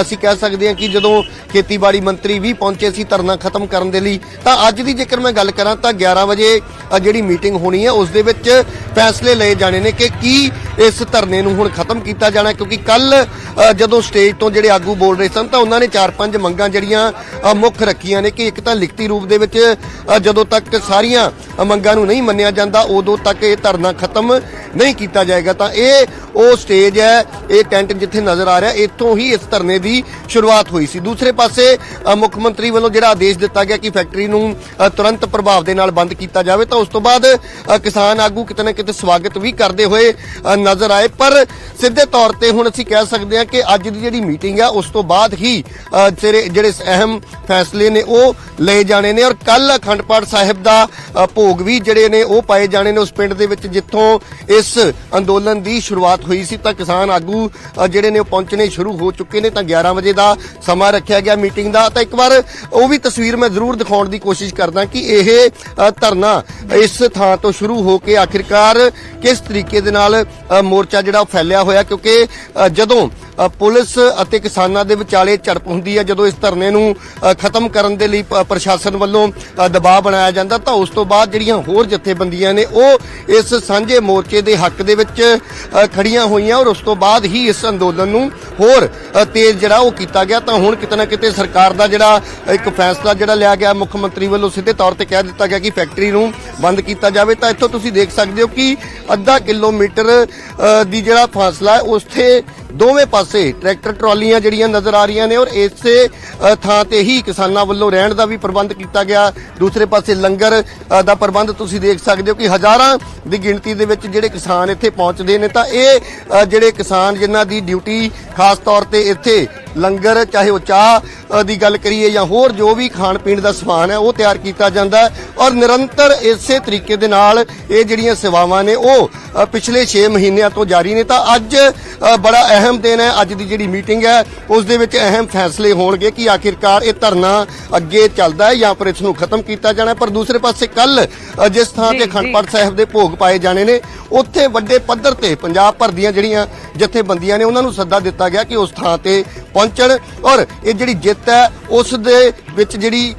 ਅਸੀਂ ਕਹਿ ਸਕਦੇ ਹਾਂ ਕਿ ਜਦੋਂ ਖੇਤੀਬਾੜੀ ਮੰਤਰੀ ਵੀ ਪਹੁੰਚੇ ਸੀ ਧਰਨਾ ਖਤਮ ਕਰਨ ਦੇ ਲਈ, ਤਾਂ ਅੱਜ ਦੀ ਜੇਕਰ ਮੈਂ ਗੱਲ ਕਰਾਂ ਤਾਂ 11 ਵਜੇ ਜਿਹੜੀ ਮੀਟਿੰਗ ਹੋਣੀ ਹੈ ਉਸ ਦੇ ਵਿੱਚ ਫੈਸਲੇ ਲਏ ਜਾਣੇ ਨੇ ਕਿ ਕੀ ਇਸ ਧਰਨੇ ਨੂੰ ਹੁਣ ਖਤਮ ਕੀਤਾ ਜਾਣਾ, ਕਿਉਂਕਿ ਕੱਲ ਜਦੋਂ ਸਟੇਜ ਤੋਂ ਜਿਹੜੇ ਆਗੂ ਬੋਲ ਰਹੇ ਸਨ ਤਾਂ ਉਹਨਾਂ ਨੇ 4-5 ਮੰਗਾਂ ਜਿਹੜੀਆਂ ਮੁੱਖ ਰੱਖੀਆਂ ਨੇ ਕਿ ਇੱਕ ਤਾਂ ਲਿਖਤੀ ਰੂਪ ਦੇ ਵਿੱਚ ਜਦੋਂ ਤੱਕ ਸਾਰੀਆਂ ਮੰਗਾਂ ਨੂੰ ਨਹੀਂ ਮੰਨਿਆ ਜਾਂਦਾ ਉਦੋਂ ਤੱਕ ਇਹ ਧਰਨਾ ਖਤਮ ਨਹੀਂ ਕੀਤਾ ਜਾਏਗਾ। ਤਾਂ ਇਹ ਉਹ ਸਟੇਜ ਹੈ, ਇਹ ਟੈਂਟ ਜਿੱਥੇ ਨਜ਼ਰ ਆ ਰਿਹਾ, ਇੱਥੋਂ ਹੀ ਇਸ ਧਰਨੇ ਦੀ ਸ਼ੁਰੂਆਤ ਹੋਈ ਸੀ। ਦੂਸਰੇ ਪਾਸੇ ਮੁੱਖ ਮੰਤਰੀ ਵੱਲੋਂ ਜਿਹੜਾ ਆਦੇਸ਼ ਦਿੱਤਾ ਗਿਆ ਕਿ ਫੈਕਟਰੀ ਨੂੰ ਤੁਰੰਤ ਪ੍ਰਭਾਵ ਦੇ ਨਾਲ ਬੰਦ ਕੀਤਾ ਜਾਵੇ, ਤਾਂ ਉਸ ਤੋਂ ਬਾਅਦ ਕਿਸਾਨ ਆਗੂ ਕਿਤੇ ਨਾ ਕਿਤੇ ਸਵਾਗਤ ਵੀ ਕਰਦੇ ਹੋਏ ਨਜ਼ਰ ਆਏ। ਪਰ ਸਿੱਧੇ ਤੌਰ ਤੇ ਹੁਣ ਅਸੀਂ ਕਹਿ ਸਕਦੇ ਹਾਂ ਕਿ ਅੱਜ ਦੀ ਜਿਹੜੀ ਮੀਟਿੰਗ ਹੈ ਉਸ ਤੋਂ ਬਾਅਦ ਹੀ ਜਿਹੜੇ ਅਹਿਮ ਫੈਸਲੇ ਨੇ ਉਹ ਲਏ ਜਾਣੇ ਨੇ ਔਰ ਕੱਲ ਅਖੰਡ ਪਾਠ ਸਾਹਿਬ ਦਾ ਭੋਗ ਵੀ ਜਿਹੜੇ ਨੇ ਉਹ ਪਾਏ ਜਾਣੇ ਨੇ ਉਸ ਪਿੰਡ ਦੇ ਵਿੱਚ ਜਿੱਥੋਂ ਇਸ ਅੰਦੋਲਨ ਦੀ ਸ਼ੁਰੂਆਤ ਹੋਈ ਸੀ। ਤਾਂ ਕਿਸਾਨ ਆਗੂ ਜਿਹੜੇ ਨੇ ਉਹ ਪਹੁੰਚਣੇ ਸ਼ੁਰੂ ਹੋ ਚੁੱਕੇ ਨੇ। ਤਾਂ 11 ਵਜੇ ਦਾ ਸਮਾਂ ਰੱਖਿਆ ਗਿਆ ਮੀਟਿੰਗ ਦਾ। ਤਾਂ ਇੱਕ ਵਾਰ ਉਹ ਵੀ ਤਸਵੀਰ ਮੈਂ ਜ਼ਰੂਰ ਦਿਖਾਉਣ ਦੀ ਕੋਸ਼ਿਸ਼ ਕਰਦਾ ਕਿ ਇਹ ਧਰਨਾ ਇਸ ਥਾਂ ਤੋਂ ਸ਼ੁਰੂ ਹੋ ਕੇ ਆਖਿਰਕਾਰ ਕਿਸ ਤਰੀਕੇ ਦੇ ਨਾਲ ਮੋਰਚਾ ਜਿਹੜਾ ਫੈਲਿਆ ਹੋਇਆ, ਕਿਉਂਕਿ ਜਦੋਂ ਪੁਲਿਸ ਅਤੇ ਕਿਸਾਨਾਂ ਦੇ ਵਿਚਾਲੇ ਝੜਪ ਹੁੰਦੀ ਹੈ, ਜਦੋਂ ਇਸ ਧਰਨੇ ਨੂੰ ਖਤਮ ਕਰਨ ਦੇ ਲਈ ਪ੍ਰਸ਼ਾਸਨ ਵੱਲੋਂ ਦਬਾਅ ਬਣਾਇਆ ਜਾਂਦਾ, ਤਾਂ ਉਸ ਤੋਂ ਬਾਅਦ ਜਿਹੜੀਆਂ ਹੋਰ ਜਥੇਬੰਦੀਆਂ ਨੇ ਉਹ ਇਸ ਸਾਂਝੇ ਮੋਰਚੇ ਦੇ ਹੱਕ ਦੇ ਵਿੱਚ ਖੜੀਆਂ ਹੋਈਆਂ ਔਰ ਉਸ ਤੋਂ ਬਾਅਦ ਹੀ ਇਸ ਅੰਦੋਲਨ ਨੂੰ ਹੋਰ ਤੇਜ਼ ਜਿਹੜਾ ਉਹ ਕੀਤਾ ਗਿਆ। ਤਾਂ ਹੁਣ ਕਿਤੇ ਨਾ ਕਿਤੇ ਸਰਕਾਰ ਦਾ ਜਿਹੜਾ ਇੱਕ ਫੈਸਲਾ ਜਿਹੜਾ ਲਿਆ ਗਿਆ, ਮੁੱਖ ਮੰਤਰੀ ਵੱਲੋਂ ਸਿੱਧੇ ਤੌਰ ਤੇ ਕਹਿ ਦਿੱਤਾ ਗਿਆ ਕਿ ਫੈਕਟਰੀ ਨੂੰ ਬੰਦ ਕੀਤਾ ਜਾਵੇ। ਤਾਂ ਇੱਥੋਂ ਤੁਸੀਂ ਦੇਖ ਸਕਦੇ ਹੋ ਕਿ ਅੱਧਾ ਕਿਲੋਮੀਟਰ ਦੀ ਜਿਹੜਾ ਫਾਸਲਾ ਹੈ ਉੱਥੇ ਦੋਵੇਂ ਪਾਸੇ ਟਰੈਕਟਰ ਟਰਾਲੀਆਂ ਜਿਹੜੀਆਂ ਨਜ਼ਰ ਆ ਰਹੀਆਂ ਨੇ ਔਰ ਇਸੇ ਥਾਂ ਤੇ ਹੀ ਕਿਸਾਨਾਂ ਵੱਲੋਂ ਰਹਿਣ ਦਾ ਵੀ ਪ੍ਰਬੰਧ ਕੀਤਾ ਗਿਆ। ਦੂਸਰੇ ਪਾਸੇ ਲੰਗਰ ਦਾ ਪ੍ਰਬੰਧ ਤੁਸੀਂ ਦੇਖ ਸਕਦੇ ਹੋ ਕਿ ਹਜ਼ਾਰਾਂ ਦੀ ਗਿਣਤੀ ਦੇ ਵਿੱਚ ਜਿਹੜੇ ਕਿਸਾਨ ਇੱਥੇ ਪਹੁੰਚਦੇ ਨੇ। ਤਾਂ ਇਹ ਜਿਹੜੇ ਕਿਸਾਨ ਜਿਨ੍ਹਾਂ ਦੀ ਡਿਊਟੀ ਖਾਸ ਤੌਰ ਤੇ ਇੱਥੇ ਲੰਗਰ, ਚਾਹੇ ਉਹ ਚਾਹ ਦੀ ਗੱਲ ਕਰੀਏ ਜਾਂ ਹੋਰ ਜੋ ਵੀ ਖਾਣ ਪੀਣ ਦਾ ਸਮਾਨ ਹੈ ਉਹ ਤਿਆਰ ਕੀਤਾ ਜਾਂਦਾ ਹੈ ਔਰ ਨਿਰੰਤਰ ਇਸੇ ਤਰੀਕੇ ਦੇ ਨਾਲ ਇਹ ਜਿਹੜੀਆਂ ਸੇਵਾਵਾਂ ਨੇ ਉਹ ਪਿਛਲੇ 6 ਮਹੀਨਿਆਂ ਤੋਂ ਜਾਰੀ ਨੇ। ਤਾਂ ਅੱਜ ਬੜਾ ਅਹਿਮ ਦਿਨ ਹੈ। ਅੱਜ ਦੀ ਜਿਹੜੀ ਮੀਟਿੰਗ ਹੈ ਉਸ ਦੇ ਵਿੱਚ ਅਹਿਮ ਫੈਸਲੇ ਹੋਣਗੇ ਕਿ ਆਖਿਰਕਾਰ ਇਹ ਧਰਨਾ ਅੱਗੇ ਚੱਲਦਾ ਹੈ ਜਾਂ ਫਿਰ ਇਸ ਨੂੰ ਖਤਮ ਕੀਤਾ ਜਾਣਾ। ਪਰ ਦੂਸਰੇ ਪਾਸੇ ਕੱਲ ਜਿਸ ਥਾਂ ਤੇ ਅਖੰਡ ਪਾਠ ਸਾਹਿਬ ਦੇ ਭੋਗ ਪਾਏ ਜਾਣੇ ਨੇ ਉੱਥੇ ਵੱਡੇ ਪੱਧਰ ਤੇ ਪੰਜਾਬ ਭਰ ਦੀਆਂ ਜਿਹੜੀਆਂ ਜਥੇਬੰਦੀਆਂ ਨੇ ਉਹਨਾਂ ਨੂੰ ਸੱਦਾ ਦਿੱਤਾ ਗਿਆ ਕਿ ਉਸ ਥਾਂ ਤੇ ਪਹੁੰਚਣ ਔਰ ਇਹ ਜਿਹੜੀ ਜਿੱਤ ਹੈ ਉਸ ਦੇ ਵਿੱਚ ਜਿਹੜੀ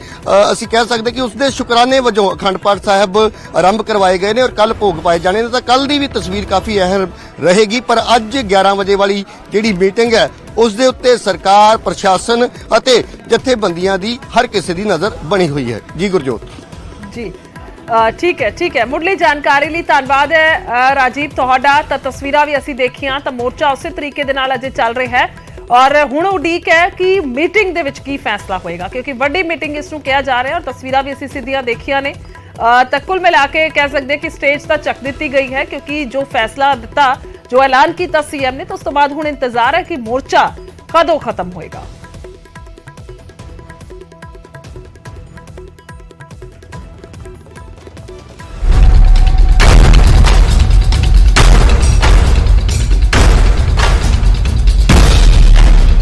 ਅਸੀਂ ਕਹਿ ਸਕਦੇ ਕਿ ਉਸ ਦੇ ਸ਼ੁਕਰਾਨੇ ਵਜੋਂ ਅਖੰਡ ਪਾਠ ਸਾਹਿਬ ਆਰੰਭ ਕਰਵਾਏ ਗਏ ਨੇ ਔਰ ਕੱਲ ਭੋਗ ਪਾਏ ਜਾਣੇ ਨੇ। ਤਾਂ ਕੱਲ ਦੀ ਵੀ ਤਸਵੀਰ ਕਾਫੀ ਅਹਿਮ ਰਹੇਗੀ। ਪਰ ਅੱਜ 11 ਵਜੇ ਵਾਲੀ ਜਿਹੜੀ ਮੀਟਿੰਗ ਹੈ ਉਸ ਦੇ ਉੱਤੇ ਸਰਕਾਰ, ਪ੍ਰਸ਼ਾਸਨ ਅਤੇ ਜਥੇਬੰਦੀਆਂ ਦੀ ਹਰ ਕਿਸੇ ਦੀ ਨਜ਼ਰ ਬਣੀ ਹੋਈ ਹੈ। ਜੀ ਗੁਰਜੋਤ ਜੀ ਠੀਕ ਹੈ ਮੁੱਢਲੀ ਜਾਣਕਾਰੀ ਲਈ ਧੰਨਵਾਦ ਹੈ ਰਾਜੀਵ ਤੁਹਾਡਾ। ਤਾਂ ਤਸਵੀਰਾਂ ਵੀ ਅਸੀਂ ਦੇਖੀਆਂ ਤਾਂ ਮੋਰਚਾ ਉਸੇ ਤਰੀਕੇ ਦੇ ਨਾਲ ਅਜੇ ਚੱਲ ਰਿਹਾ ਹੈ ਔਰ ਹੁਣ ਉਡੀਕ ਹੈ ਕਿ ਮੀਟਿੰਗ ਦੇ ਵਿੱਚ ਕੀ ਫੈਸਲਾ ਹੋਏਗਾ, ਕਿਉਂਕਿ ਵੱਡੀ ਮੀਟਿੰਗ ਇਸ ਨੂੰ ਕਿਹਾ ਜਾ ਰਿਹਾ ਔਰ ਤਸਵੀਰਾਂ ਵੀ ਅਸੀਂ ਸਿੱਧੀਆਂ ਦੇਖੀਆਂ ਨੇ। ਤਾਂ ਕੁੱਲ ਮਿਲਾ ਕੇ ਕਹਿ ਸਕਦੇ ਕਿ ਸਟੇਜ ਤਾਂ ਚੱਕ ਦਿੱਤੀ ਗਈ ਹੈ, ਕਿਉਂਕਿ ਜੋ ਫੈਸਲਾ ਦਿੱਤਾ, ਜੋ ਐਲਾਨ ਕੀਤਾ ਸੀਐਮ ਨੇ, ਤਾਂ ਉਸ ਤੋਂ ਬਾਅਦ ਹੁਣ ਇੰਤਜ਼ਾਰ ਹੈ ਕਿ ਮੋਰਚਾ ਕਦੋਂ ਖਤਮ ਹੋਏਗਾ।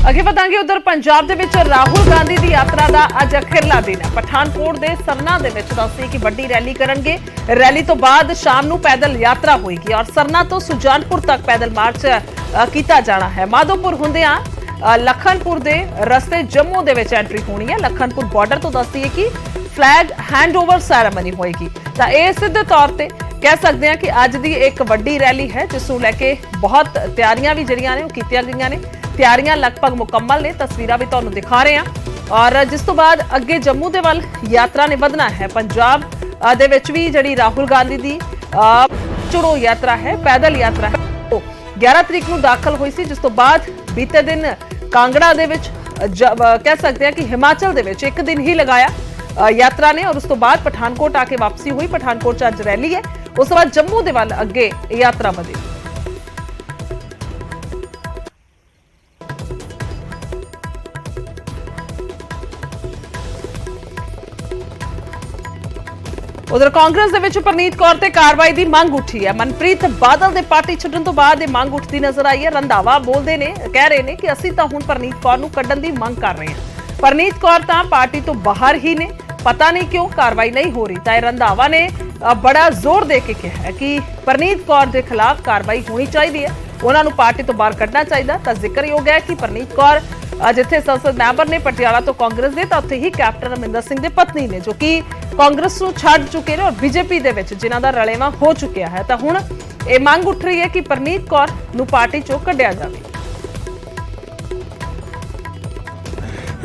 ਅੱਗੇ ਵਧਾਂਗੇ ਉਧਰ ਪੰਜਾਬ ਦੇ ਵਿੱਚ ਰਾਹੁਲ ਗਾਂਧੀ ਦੀ ਯਾਤਰਾ ਦਾ ਅੱਜ ਅਖੀਰਲਾ ਦਿਨ ਹੈ। ਪਠਾਨਕੋਟ ਦੇ ਸਰਨਾ ਦੇ ਵਿੱਚ ਦੱਸਦੇ ਕਿ ਵੱਡੀ ਰੈਲੀ ਕਰਨਗੇ। ਰੈਲੀ ਤੋਂ ਬਾਅਦ ਸ਼ਾਮ ਨੂੰ ਪੈਦਲ ਯਾਤਰਾ ਹੋਏਗੀ ਔਰ ਸਰਨਾ ਤੋਂ ਸੁਜਾਨਪੁਰ ਤੱਕ ਪੈਦਲ ਮਾਰਚ ਕੀਤਾ ਜਾਣਾ ਹੈ। ਮਾਧੋਪੁਰ ਹੁੰਦਿਆਂ ਲਖਨਪੁਰ ਦੇ ਰਸਤੇ ਜੰਮੂ ਦੇ ਵਿੱਚ ਐਂਟਰੀ ਹੋਣੀ ਹੈ। ਲਖਨਪੁਰ ਬਾਰਡਰ ਤੋਂ ਦੱਸਦੀ ਹੈ ਕਿ ਫਲੈਗ ਹੈਂਡਓਵਰ ਸੈਰੇਮਨੀ ਹੋਏਗੀ। ਤਾਂ ਇਹ ਸਿੱਧੇ ਤੌਰ ਤੇ ਕਹਿ ਸਕਦੇ ਹਾਂ ਕਿ ਅੱਜ ਦੀ ਇੱਕ ਵੱਡੀ ਰੈਲੀ ਹੈ ਜਿਸ ਨੂੰ ਲੈ ਕੇ ਬਹੁਤ ਤਿਆਰੀਆਂ ਵੀ ਜਿਹੜੀਆਂ ਨੇ ਉਹ ਕੀਤੀਆਂ ਗਈਆਂ ਨੇ। ਤਿਆਰੀਆਂ ਲਗਭਗ ਮੁਕੰਮਲ ਨੇ, ਤਸਵੀਰਾਂ ਵੀ ਤੁਹਾਨੂੰ ਦਿਖਾ ਰਹੇ ਹਾਂ ਔਰ ਜਿਸ ਤੋਂ ਬਾਅਦ ਅੱਗੇ ਜੰਮੂ ਦੇ ਵੱਲ ਯਾਤਰਾ ਨੇ ਵਧਣਾ ਹੈ। ਪੰਜਾਬ ਦੇ ਵਿੱਚ ਵੀ ਜਿਹੜੀ ਰਾਹੁਲ ਗਾਂਧੀ ਦੀ ਚੁਣੋ ਯਾਤਰਾ ਹੈ, ਪੈਦਲ ਯਾਤਰਾ ਹੈ, ਉਹ 11 ਤਰੀਕ ਨੂੰ ਦਾਖਲ ਹੋਈ ਸੀ, ਜਿਸ ਤੋਂ ਬਾਅਦ ਬੀਤੇ ਦਿਨ ਕਾਂਗੜਾ ਦੇ ਵਿੱਚ ਕਹਿ ਸਕਦੇ ਹਾਂ ਕਿ ਹਿਮਾਚਲ ਦੇ ਵਿੱਚ ਇੱਕ ਦਿਨ ਹੀ ਲਗਾਇਆ ਯਾਤਰਾ ਨੇ ਔਰ ਉਸ ਤੋਂ ਬਾਅਦ ਪਠਾਨਕੋਟ ਆ ਕੇ ਵਾਪਸੀ ਹੋਈ। ਪਠਾਨਕੋਟ 'ਚ ਅੱਜ ਰੈਲੀ ਹੈ, ਉਸ ਤੋਂ ਬਾਅਦ ਜੰਮੂ ਦੇ ਵੱਲ ਅੱਗੇ ਯਾਤਰਾ ਵਧੇਗੀ। ਉਧਰ ਕਾਂਗਰਸ ਦੇ ਵਿੱਚ ਪ੍ਰਨੀਤ ਕੌਰ ਤੇ ਕਾਰਵਾਈ ਦੀ ਮੰਗ ਉੱਠੀ ਹੈ। ਮਨਪ੍ਰੀਤ ਬਾਦਲ ਦੇ ਪਾਰਟੀ ਛੱਡਣ ਤੋਂ ਬਾਅਦ ਇਹ ਮੰਗ ਉੱਠਦੀ ਨਜ਼ਰ ਆਈ ਹੈ। ਰੰਧਾਵਾ ਬੋਲਦੇ ਨੇ, ਕਹਿ ਰਹੇ ਨੇ ਕਿ ਅਸੀਂ ਤਾਂ ਹੁਣ ਪ੍ਰਨੀਤ ਕੌਰ ਨੂੰ ਕੱਢਣ ਦੀ ਮੰਗ ਕਰ ਰਹੇ ਹਾਂ। ਪ੍ਰਨੀਤ ਕੌਰ ਤਾਂ ਪਾਰਟੀ ਤੋਂ ਬਾਹਰ ਹੀ ਨੇ, ਪਤਾ ਨਹੀਂ ਕਿਉਂ ਕਾਰਵਾਈ ਨਹੀਂ ਹੋ ਰਹੀ। ਤਾਂ ਇਹ ਰੰਧਾਵਾ ਨੇ ਬੜਾ ਜ਼ੋਰ ਦੇ ਕੇ ਕਿਹਾ ਹੈ ਕਿ ਪਰਨੀਤ ਕੌਰ ਦੇ ਖਿਲਾਫ ਕਾਰਵਾਈ ਹੋਣੀ ਚਾਹੀਦੀ ਹੈ, ਉਹਨਾਂ ਨੂੰ ਪਾਰਟੀ ਤੋਂ ਬਾਹਰ ਕੱਢਣਾ ਚਾਹੀਦਾ। ਤਾਂ ਜ਼ਿਕਰਯੋਗ ਹੈ ਕਿ ਪਰਨੀਤ ਕੌਰ ਜਿੱਥੇ ਸੰਸਦ ਮੈਂਬਰ ਨੇ ਪਟਿਆਲਾ ਤੋਂ ਕਾਂਗਰਸ ਦੇ, ਤਾਂ ਉੱਥੇ ਹੀ ਕੈਪਟਨ ਅਮਰਿੰਦਰ ਸਿੰਘ ਦੇ ਪਤਨੀ ਨੇ ਜੋ ਕਿ ਕਾਂਗਰਸ ਨੂੰ ਛੱਡ ਚੁੱਕੇ ਨੇ ਔਰ ਬੀਜੇਪੀ ਦੇ ਵਿੱਚ ਜਿਨ੍ਹਾਂ ਦਾ ਰਲੇਵਾਂ ਹੋ ਚੁੱਕਿਆ ਹੈ। ਤਾਂ ਹੁਣ ਇਹ ਮੰਗ ਉੱਠ ਰਹੀ ਹੈ ਕਿ ਪਰਨੀਤ ਕੌਰ ਨੂੰ ਪਾਰਟੀ ਚੋਂ ਕੱਢਿਆ ਜਾਵੇ।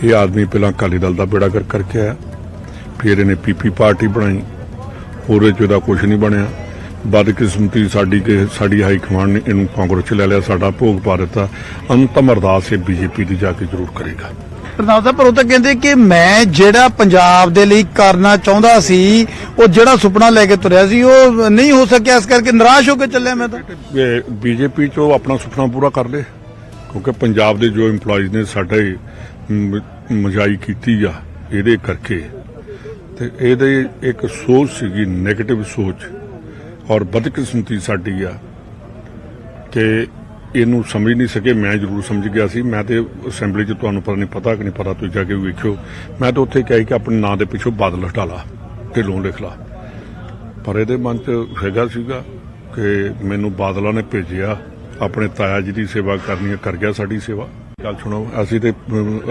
ਇਹ ਆਦਮੀ ਪਹਿਲਾਂ ਅਕਾਲੀ ਦਲ ਦਾ ਬੇੜਾ ਗਰਕ ਕਰਕੇ ਆਇਆ, ਫਿਰ ਇਹਨੇ ਪੀਪੀ ਪਾਰਟੀ ਬਣਾਈ, ਉਹਦੇ ਚ ਇਹਦਾ ਕੁਝ ਨਹੀਂ ਬਣਿਆ। ਬਦਕਿਸਮਤੀ ਸਾਡੀ ਹਾਈ ਕਮਾਂਡ ਨੇ ਇਹਨੂੰ ਕਾਂਗਰਸ ਚ ਲੈ ਲਿਆ, ਸਾਡਾ ਭੋਗ ਪਾ ਦਿੱਤਾ। ਅੰਤਮ ਅਰਦਾਸ ਇਹ ਬੀਜੇਪੀ ਦੀ ਜਾ ਕੇ ਜ਼ਰੂਰ ਕਰੇਗਾ। ਪ੍ਰਧਾਨ ਸਾਹਿਬ ਪਰ ਉਹ ਤਾਂ ਕਹਿੰਦੇ ਕਿ ਮੈਂ ਜਿਹੜਾ ਪੰਜਾਬ ਦੇ ਲਈ ਕਰਨਾ ਚਾਹੁੰਦਾ ਸੀ, ਉਹ ਜਿਹੜਾ ਸੁਪਨਾ ਲੈ ਕੇ ਤੁਰਿਆ ਸੀ ਉਹ ਨਹੀਂ ਹੋ ਸਕਿਆ, ਇਸ ਕਰਕੇ ਨਿਰਾਸ਼ ਹੋ ਕੇ ਚੱਲਿਆ ਮੈਂ ਤਾਂ। ਬੀਜੇਪੀ ਚੋਂ ਆਪਣਾ ਸੁਪਨਾ ਪੂਰਾ ਕਰ ਲੇ, ਕਿਉਂਕਿ ਪੰਜਾਬ ਦੇ ਜੋ EMPLOYEES ਨੇ ਸਾਡੇ ਮਜਾਈ ਕੀਤੀ ਆ ਇਹਦੇ ਕਰਕੇ, ਤੇ ਇਹਦੇ ਇੱਕ ਸੋਚ ਸੀਗੀ ਨੈਗੇਟਿਵ ਸੋਚ, ਔਰ ਬਦਕਿਸਮਤੀ ਸਾਡੀ ਆ ਕਿ ਇਹਨੂੰ ਸਮਝ ਨਹੀਂ ਸਕੇ। ਮੈਂ ਜ਼ਰੂਰ ਸਮਝ ਗਿਆ ਸੀ। ਮੈਂ ਤੇ ਅਸੈਂਬਲੀ 'ਚ ਤੁਹਾਨੂੰ ਪਤਾ ਨਹੀਂ ਪਤਾ ਕਿ ਨਹੀਂ ਪਤਾ, ਤੁਸੀਂ ਜਾ ਕੇ ਵੇਖਿਓ। ਮੈਂ ਤਾਂ ਉੱਥੇ ਕਿਹਾ ਕਿ ਆਪਣੇ ਨਾਂ ਦੇ ਪਿੱਛੋਂ ਬਾਦਲ ਹਟਾ ਲਾ, ਢਿੱਲੋਂ ਲਿਖ ਲਾ, ਪਰ ਇਹਦੇ ਮਨ 'ਚ ਹੈਗਾ ਸੀਗਾ ਕਿ ਮੈਨੂੰ ਬਾਦਲਾਂ ਨੇ ਭੇਜਿਆ, ਆਪਣੇ ਤਾਇਆ ਜੀ ਦੀ ਸੇਵਾ ਕਰਨੀ ਹੈ, ਕਰ ਗਿਆ ਸਾਡੀ ਸੇਵਾ। ਗੱਲ ਸੁਣੋ, ਅਸੀਂ ਤੇ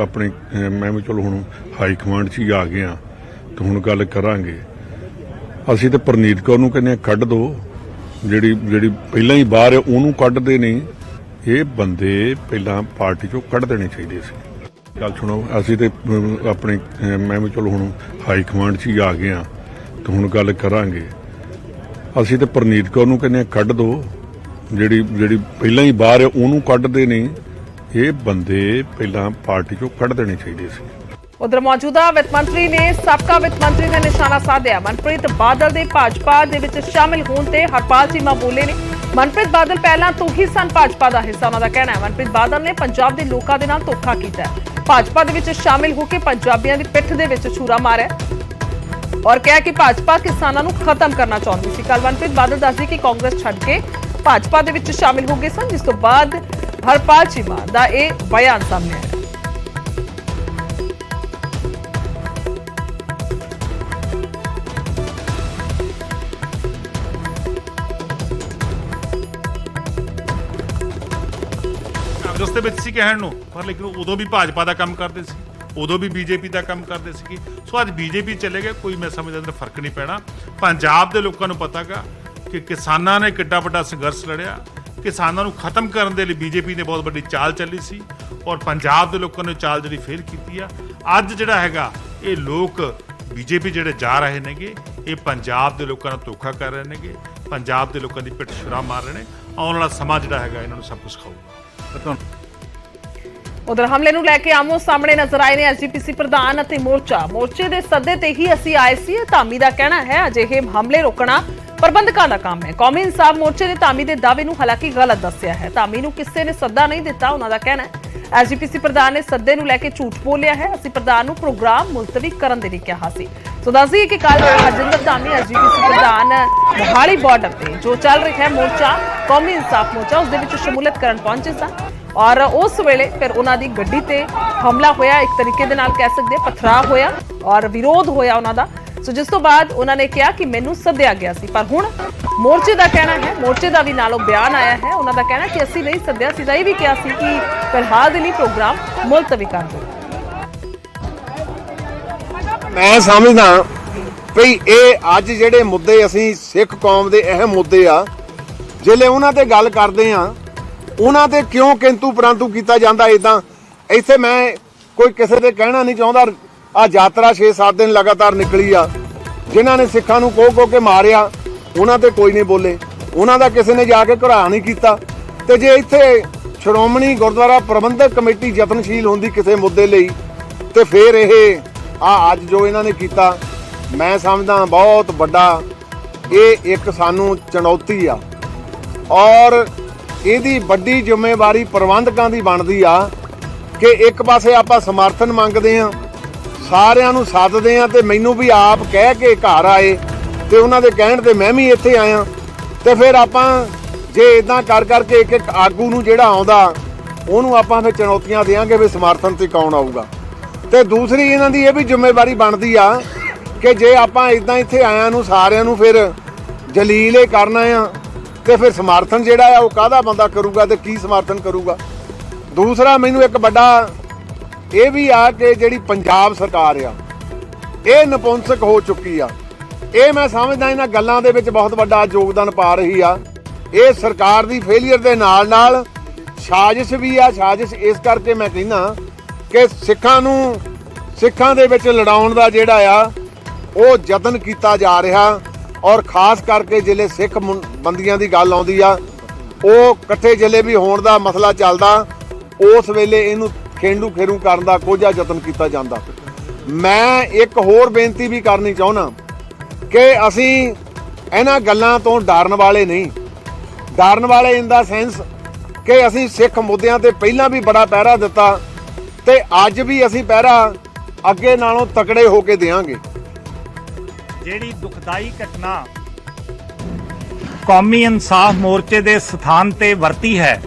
ਆਪਣੇ ਮੈਂ ਵੀ ਚਲੋ ਹੁਣ ਹਾਈ ਕਮਾਂਡ 'ਚ ਹੀ ਆ ਗਏ ਹਾਂ, ਤੇ ਹੁਣ ਗੱਲ ਕਰਾਂਗੇ। ਅਸੀਂ ਤੇ ਪਰਨੀਤ ਕੌਰ ਨੂੰ ਕਹਿੰਦੇ ਕੱਢ ਦੋ, ਜਿਹੜੀ ਪਹਿਲਾਂ ਹੀ ਬਾਹਰ ਹੈ ਉਹਨੂੰ ਕੱਢਦੇ ਨਹੀਂ। ਇਹ ਬੰਦੇ ਪਹਿਲਾਂ ਪਾਰਟੀ ਚੋਂ ਕੱਢ ਦੇਣੇ ਚਾਹੀਦੇ ਸੀ। ਗੱਲ ਸੁਣੋ, ਅਸੀਂ ਤੇ ਆਪਣੇ ਮੈਂ ਵੀ ਚਲੋ ਹੁਣ ਹਾਈ ਕਮਾਂਡ 'ਚ ਹੀ ਆ ਗਏ ਹਾਂ, ਤੇ ਹੁਣ ਗੱਲ ਕਰਾਂਗੇ। ਅਸੀਂ ਤੇ ਪਰਨੀਤ ਕੌਰ ਨੂੰ ਕਹਿੰਦੇ ਕੱਢ ਦੋ, ਜਿਹੜੀ ਪਹਿਲਾਂ ਹੀ ਬਾਹਰ ਹੈ ਉਹਨੂੰ ਕੱਢਦੇ ਨਹੀਂ। ਇਹ ਬੰਦੇ ਪਹਿਲਾਂ ਪਾਰਟੀ ਚੋਂ ਕੱਢ ਦੇਣੇ ਚਾਹੀਦੇ ਸੀ। ਉਧਰ ਮੌਜੂਦਾ ਵਿੱਤ ਮੰਤਰੀ ਨੇ ਸਾਬਕਾ ਵਿੱਤ ਮੰਤਰੀ ਦਾ ਨਿਸ਼ਾਨਾ ਸਾਧਿਆ। ਮਨਪ੍ਰੀਤ ਬਾਦਲ ਦੇ ਭਾਜਪਾ ਦੇ ਵਿੱਚ ਸ਼ਾਮਿਲ ਹੋਣ ਤੇ ਹਰਪਾਲ ਚੀਮਾ ਬੋਲੇ ਨੇ। ਮਨਪ੍ਰੀਤ ਬਾਦਲ ਪਹਿਲਾਂ ਤੋਂ ਹੀ ਸਨ ਭਾਜਪਾ ਦਾ ਹਿੱਸਾ, ਉਹਨਾਂ ਦਾ ਕਹਿਣਾ ਹੈ ਮਨਪ੍ਰੀਤ ਬਾਦਲ ਨੇ ਪੰਜਾਬ ਦੇ ਲੋਕਾਂ ਦੇ ਨਾਲ ਧੋਖਾ ਕੀਤਾ ਹੈ। ਭਾਜਪਾ ਦੇ ਵਿੱਚ ਸ਼ਾਮਿਲ ਹੋ ਕੇ ਪੰਜਾਬੀਆਂ ਦੀ ਪਿੱਠ ਦੇ ਵਿੱਚ ਛੁਰਾ ਮਾਰਿਆ ਔਰ ਕਿਹਾ ਕਿ ਭਾਜਪਾ ਕਿਸਾਨਾਂ ਨੂੰ ਖਤਮ ਕਰਨਾ ਚਾਹੁੰਦੀ ਸੀ। ਕੱਲ ਮਨਪ੍ਰੀਤ ਬਾਦਲ ਦੱਸਦੀ ਕਿ ਕਾਂਗਰਸ ਛੱਡ ਕੇ ਭਾਜਪਾ ਦੇ ਵਿੱਚ ਸ਼ਾਮਿਲ ਹੋ ਗਏ ਸਨ, ਜਿਸ ਤੋਂ ਬਾਅਦ ਹਰਪਾਲ ਚੀਮਾ ਦਾ ਇਹ ਬਿਆਨ ਸਾਹਮਣੇ ਆਇਆ। ਕਾਂਗਰਸ ਦੇ ਵਿੱਚ ਸੀ ਕਹਿਣ ਨੂੰ, ਪਰ ਲੇਕਿਨ ਉਦੋਂ ਵੀ ਭਾਜਪਾ ਦਾ ਕੰਮ ਕਰਦੇ ਸੀ, ਉਦੋਂ ਵੀ ਬੀਜੇਪੀ ਦਾ ਕੰਮ ਕਰਦੇ ਸੀ। ਸੋ ਅੱਜ ਬੀਜੇਪੀ ਚਲੇ ਗਏ, ਕੋਈ ਮੈਂ ਸਮਝਦਾ ਅੰਦਰ ਫਰਕ ਨਹੀਂ ਪੈਣਾ। ਪੰਜਾਬ ਦੇ ਲੋਕਾਂ ਨੂੰ ਪਤਾਗਾ ਕਿ ਕਿਸਾਨਾਂ ਨੇ ਕਿੱਡਾ ਵੱਡਾ ਸੰਘਰਸ਼ ਲੜਿਆ, ਕਿਸਾਨਾਂ ਨੂੰ ਖਤਮ ਕਰਨ ਦੇ ਲਈ ਬੀਜੇਪੀ ਨੇ ਬਹੁਤ ਵੱਡੀ ਚਾਲ ਚੱਲੀ ਸੀ ਔਰ ਪੰਜਾਬ ਦੇ ਲੋਕਾਂ ਨੇ ਚਾਲ ਜਿਹੜੀ ਫੇਲ ਕੀਤੀ ਆ। ਅੱਜ ਜਿਹੜਾ ਹੈਗਾ ਇਹ ਲੋਕ ਬੀਜੇਪੀ ਜਿਹੜੇ ਜਾ ਰਹੇ ਨੇਗੇ, ਇਹ ਪੰਜਾਬ ਦੇ ਲੋਕਾਂ ਨਾਲ ਧੋਖਾ ਕਰ ਰਹੇ ਨੇਗੇ, ਪੰਜਾਬ ਦੇ ਲੋਕਾਂ ਦੀ ਪਿੱਠ ਛੁਰਾ ਮਾਰ ਰਹੇ ਨੇ। ਆਉਣ ਵਾਲਾ ਸਮਾਂ ਜਿਹੜਾ ਹੈਗਾ ਇਹਨਾਂ ਨੂੰ ਸਭ ਕੁਝ ਖਾਊਗਾ। ਉਧਰ ਹਮਲੇ ਨੂੰ ਲੈ ਕੇ ਆਮੋ ਸਾਹਮਣੇ ਨਜ਼ਰ ਆਏ ਨੇ ਐਸਜੀਪੀਸੀ ਪ੍ਰਧਾਨ ਅਤੇ ਮੋਰਚੇ ਦੇ ਸੱਦੇ ਤੇ ਹੀ ਅਸੀਂ ਆਏ ਸੀ। ਧਾਮੀ ਦਾ ਕਹਿਣਾ ਹੈ ਅਜਿਹੇ ਹਮਲੇ ਰੋਕਣਾ ਪ੍ਰਬੰਧਕਾਂ ਦਾ ਕੰਮ ਹੈ। ਕੌਮੀ ਇਨਸਾਫ ਮੋਰਚੇ ਨੇ ਧਾਮੀ ਦੇ ਦਾਅਵੇ ਨੂੰ ਹਾਲਾਂਕਿ ਗਲਤ ਦੱਸਿਆ ਹੈ। ਧਾਮੀ ਨੂੰ ਕਿਸੇ ਨੇ ਸੱਦਾ ਨਹੀਂ ਦਿੱਤਾ, ਉਹਨਾਂ ਦਾ ਕਹਿਣਾ ਹੈ ਐਸਜੀਪੀਸੀ ਪ੍ਰਧਾਨ ਨੇ ਸੱਦੇ ਨੂੰ ਲੈ ਕੇ ਝੂਠ ਬੋਲਿਆ ਹੈ। ਅਸੀਂ ਪ੍ਰਧਾਨ ਨੂੰ ਪ੍ਰੋਗਰਾਮ ਮੁਲਤਵੀ ਕਰਨ ਦੇ ਲਈ ਕਿਹਾ ਸੀ। ਸੋ ਦੱਸਦੀ ਕਿ ਕੱਲ ਹਰਜਿੰਦਰ ਧਾਮੀ ਐਸਜੀਪੀਸੀ ਪ੍ਰਧਾਨ ਮੋਹਾਲੀ ਬਾਰਡਰ ਤੇ ਜੋ ਚੱਲ ਰਿਹਾ ਹੈ ਮੋਰਚਾ ਕੌਮੀ ਇਨਸਾਫ ਮੋਰਚਾ, ਉਸ ਦੇ ਵਿੱਚ ਸ਼ਮੂਲੀਅਤ ਕਰਨ ਪਹੁੰਚੇ ਸਨ ਔਰ ਉਸ ਵੇਲੇ ਫਿਰ ਉਹਨਾਂ ਦੀ ਗੱਡੀ ਤੇ ਹਮਲਾ ਹੋਇਆ, ਇੱਕ ਤਰੀਕੇ ਦੇ ਨਾਲ ਕਹਿ ਸਕਦੇ ਪਥਰਾਅ ਹੋਇਆ ਔਰ ਵਿਰੋਧ ਹੋਇਆ ਉਹਨਾਂ ਦਾ। ਸੋ ਜਿਸ ਤੋਂ ਬਾਅਦ ਉਹਨਾਂ ਨੇ ਕਿਹਾ ਕਿ ਮੈਨੂੰ ਸੱਦਿਆ ਗਿਆ ਸੀ, ਪਰ ਹੁਣ ਮੋਰਚੇ ਦਾ ਕਹਿਣਾ ਹੈ, ਮੋਰਚੇ ਦਾ ਵੀ ਨਾਲੋਂ ਬਿਆਨ ਆਇਆ ਹੈ, ਉਹਨਾਂ ਦਾ ਕਹਿਣਾ ਕਿ ਅਸੀਂ ਨਹੀਂ ਸੱਦਿਆ ਸੀ, ਤਾਂ ਇਹ ਵੀ ਕਿਹਾ ਸੀ ਕਿ ਫਿਲਹਾਲ ਦੇ ਲਈ ਪ੍ਰੋਗਰਾਮ ਮੁਲਤਵੀ ਕਰ ਦਿਓ। ਮੈਂ ਸਮਝਦਾ ਭਈ ਇਹ ਅੱਜ ਜਿਹੜੇ ਮੁੱਦੇ ਅਸੀਂ ਸਿੱਖ ਕੌਮ ਦੇ ਅਹਿਮ ਮੁੱਦੇ ਆ, ਜਿਹੜੇ ਉਹਨਾਂ ਤੇ ਗੱਲ ਕਰਦੇ ਆ ਉਹਨਾਂ ਤੇ ਕਿਉਂ ਕਿੰਤੂ ਪਰੰਤੂ ਕੀਤਾ ਜਾਂਦਾ। ਇਦਾਂ ਇੱਥੇ ਮੈਂ ਕੋਈ ਕਿਸੇ ਦੇ ਕਹਿਣਾ ਨਹੀਂ ਚਾਹੁੰਦਾ। ਆ ਯਾਤਰਾ 6-7 ਦਿਨ ਲਗਾਤਾਰ ਨਿਕਲੀ ਆ, ਜਿਨ੍ਹਾਂ ਨੇ ਸਿੱਖਾਂ ਨੂੰ ਕੋਹ ਕੇ ਮਾਰਿਆ ਉਹਨਾਂ ਤੇ ਕੋਈ ਨਹੀਂ ਬੋਲੇ, ਉਹਨਾਂ ਦਾ ਕਿਸੇ ਨੇ ਜਾ ਕੇ ਘਰਾ ਨਹੀਂ ਕੀਤਾ। ਤੇ ਜੇ ਇੱਥੇ ਸ਼੍ਰੋਮਣੀ ਗੁਰਦੁਆਰਾ ਪ੍ਰਬੰਧਕ ਕਮੇਟੀ ਯਤਨਸ਼ੀਲ ਹੁੰਦੀ ਕਿਸੇ ਮੁੱਦੇ ਲਈ, ਤੇ ਫਿਰ ਇਹ ਅੱਜ ਜੋ ਇਹਨਾਂ ਨੇ ਕੀਤਾ, ਮੈਂ ਸਮਝਦਾ ਬਹੁਤ ਵੱਡਾ ਇਹ ਇੱਕ ਸਾਨੂੰ ਚੁਣੌਤੀ ਆ ਔਰ ਇਹਦੀ ਵੱਡੀ ਜ਼ਿੰਮੇਵਾਰੀ ਪ੍ਰਬੰਧਕਾਂ ਦੀ ਬਣਦੀ ਆ ਕਿ ਇੱਕ ਪਾਸੇ ਆਪਾਂ ਸਮਰਥਨ ਮੰਗਦੇ ਆ, ਸਾਰਿਆਂ ਨੂੰ ਸੱਦਦੇ ਆ, ਤੇ ਮੈਨੂੰ ਵੀ ਆਪ ਕਹਿ ਕੇ ਘਰ ਆਏ ਤੇ ਉਹਨਾਂ ਦੇ ਕਹਿਣ ਤੇ ਮੈਂ ਵੀ ਇੱਥੇ ਆਇਆ। ਤੇ ਫਿਰ ਆਪਾਂ ਜੇ ਇਦਾਂ ਕਰ ਕਰਕੇ ਇੱਕ ਆਗੂ ਨੂੰ ਜਿਹੜਾ ਆਉਂਦਾ ਉਹਨੂੰ ਆਪਾਂ ਫਿਰ ਚੁਣੌਤੀਆਂ ਦੇਵਾਂਗੇ ਵੀ ਸਮਰਥਨ ਤੇ ਕੌਣ ਆਊਗਾ। ਤੇ ਦੂਸਰੀ ਇਹਨਾਂ ਦੀ ਇਹ ਵੀ ਜ਼ਿੰਮੇਵਾਰੀ ਬਣਦੀ ਆ ਕਿ ਜੇ ਆਪਾਂ ਇਦਾਂ ਇੱਥੇ ਆਇਆਂ ਨੂੰ ਸਾਰਿਆਂ ਨੂੰ ਫਿਰ ਜਲੀਲ ਹੀ ਕਰਨਾ ਆ ਤੇ ਫਿਰ ਸਮਰਥਨ ਜਿਹੜਾ ਆ ਉਹ ਕਾਹਦਾ ਬੰਦਾ ਕਰੂਗਾ ਤੇ ਕੀ ਸਮਰਥਨ ਕਰੂਗਾ। ਦੂਸਰਾ ਮੈਨੂੰ ਇੱਕ ਵੱਡਾ ਇਹ ਵੀ ਆ ਕਿ ਜਿਹੜੀ ਪੰਜਾਬ ਸਰਕਾਰ ਆ ਇਹ ਨਪੁੰਸਕ ਹੋ ਚੁੱਕੀ ਆ। ਇਹ ਮੈਂ ਸਮਝਦਾ ਇਹਨਾਂ ਗੱਲਾਂ ਦੇ ਵਿੱਚ ਬਹੁਤ ਵੱਡਾ ਯੋਗਦਾਨ ਪਾ ਰਹੀ ਆ। ਇਹ ਸਰਕਾਰ ਦੀ ਫੇਲੀਅਰ ਦੇ ਨਾਲ ਨਾਲ ਸਾਜ਼ਿਸ਼ ਵੀ ਆ। ਸਾਜ਼ਿਸ਼ ਇਸ ਕਰਕੇ ਮੈਂ ਕਹਿੰਦਾ ਕਿ ਸਿੱਖਾਂ ਦੇ ਵਿੱਚ ਲੜਾਉਣ ਦਾ ਜਿਹੜਾ ਆ ਉਹ ਯਤਨ ਕੀਤਾ ਜਾ ਰਿਹਾ, ਔਰ ਖਾਸ ਕਰਕੇ ਜਿਹੜੇ ਸਿੱਖ ਬੰਦੀਆਂ ਦੀ ਗੱਲ ਆਉਂਦੀ ਆ ਉਹ ਇਕੱਠੇ ਜਿਲੇ ਵੀ ਹੋਣ ਦਾ ਮਸਲਾ ਚੱਲਦਾ, ਉਸ ਵੇਲੇ ਇਹਨੂੰ ਖੇਂਡੂ ਖੇਰੂ ਕਰਨ ਦਾ ਕੋਝਾ ਯਤਨ ਕੀਤਾ ਜਾਂਦਾ। ਮੈਂ ਇੱਕ ਹੋਰ ਬੇਨਤੀ ਵੀ ਕਰਨੀ ਚਾਹੁੰਦਾ ਕਿ ਅਸੀਂ ਇਹਨਾਂ ਗੱਲਾਂ ਤੋਂ ਡਰਨ ਵਾਲੇ ਨਹੀਂ। ਡਰਨ ਵਾਲੇ ਇਨ ਦਾ ਸੈਂਸ ਕਿ ਅਸੀਂ ਸਿੱਖ ਮੁੱਦਿਆਂ ਤੇ ਪਹਿਲਾਂ ਵੀ ਬੜਾ ਪਹਿਰਾ ਦਿੱਤਾ ਤੇ ਅੱਜ ਵੀ ਅਸੀਂ ਪਹਿਰਾ ਅੱਗੇ ਨਾਲੋਂ ਤਕੜੇ ਹੋ ਕੇ ਦੇਵਾਂਗੇ। ਜਿਹੜੀ ਦੁਖਦਾਈ ਘਟਨਾ ਕੌਮੀ ਇਨਸਾਫ ਮੋਰਚੇ ਦੇ ਸਥਾਨ ਤੇ ਵਰਤੀ ਹੈ,